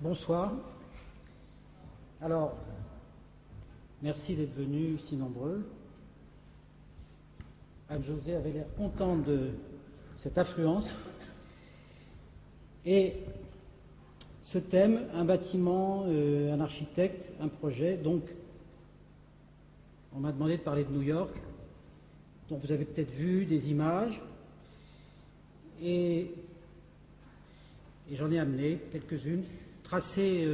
Bonsoir. Alors, merci d'être venus si nombreux. Anne-Josée avait l'air contente de cette affluence. Et ce thème, un bâtiment, un architecte, un projet, donc on m'a demandé de parler de New York. Donc vous avez peut-être vu des images et j'en ai amené quelques-unes, tracer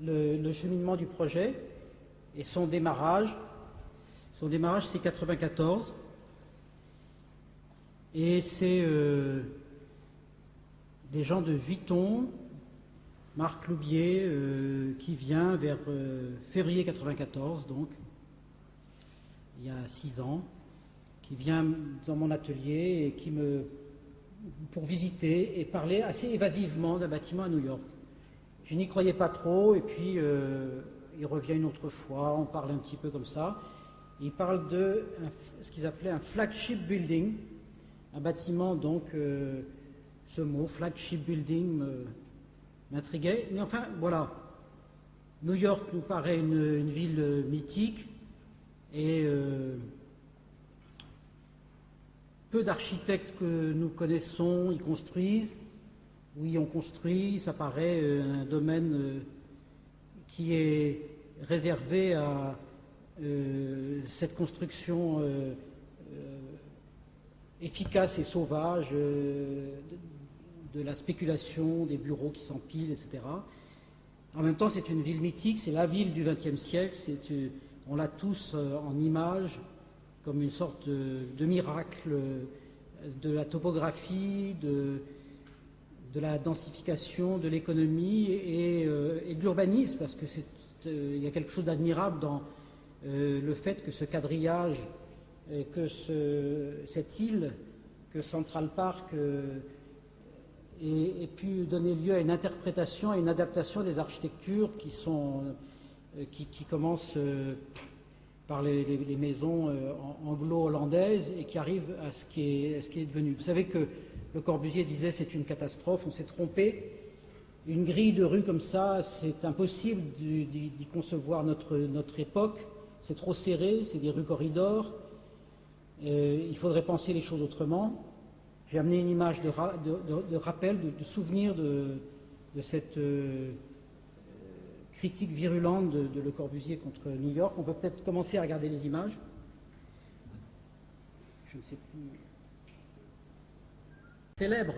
le cheminement du projet et son démarrage. Son démarrage, c'est 94 et c'est des gens de Vuitton, Marc Loubier, qui vient vers février 94, donc il y a 6 ans, qui vient dans mon atelier et pour visiter et parler assez évasivement d'un bâtiment à New York. Je n'y croyais pas trop, et puis il revient une autre fois, on parle un petit peu comme ça. Il parle de ce qu'ils appelaient un flagship building, un bâtiment, donc ce mot, flagship building, m'intriguait. Mais enfin, voilà, New York nous paraît une ville mythique, et peu d'architectes que nous connaissons y construisent, ou y ont construit. Ça paraît un domaine qui est réservé à cette construction efficace et sauvage de la spéculation, des bureaux qui s'empilent, etc. En même temps, c'est une ville mythique, c'est la ville du XXe siècle, on l'a tous en image comme une sorte de miracle de la topographie, de la densification, de l'économie et de l'urbanisme, parce que il y a quelque chose d'admirable dans le fait que ce quadrillage, que cette île, que Central Park ait pu donner lieu à une interprétation, à une adaptation des architectures qui commencent par les maisons anglo-hollandaises et qui arrivent à ce qui est devenu. Vous savez que Le Corbusier disait c'est une catastrophe, on s'est trompé. Une grille de rue comme ça, c'est impossible d'y concevoir notre époque. C'est trop serré, c'est des rues corridors. Il faudrait penser les choses autrement. J'ai amené une image de rappel, de souvenir de cette critique virulente de Le Corbusier contre New York. On peut peut-être commencer à regarder les images. Je ne sais plus. Célèbre,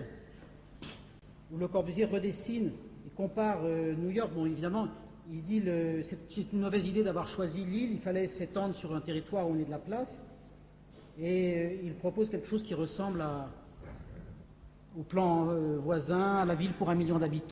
où Le Corbusier redessine et compare New York. Bon, évidemment, il dit c'est une mauvaise idée d'avoir choisi l'île, il fallait s'étendre sur un territoire où on est de la place. Et il propose quelque chose qui ressemble au plan voisin, à la ville pour 1 million d'habitants.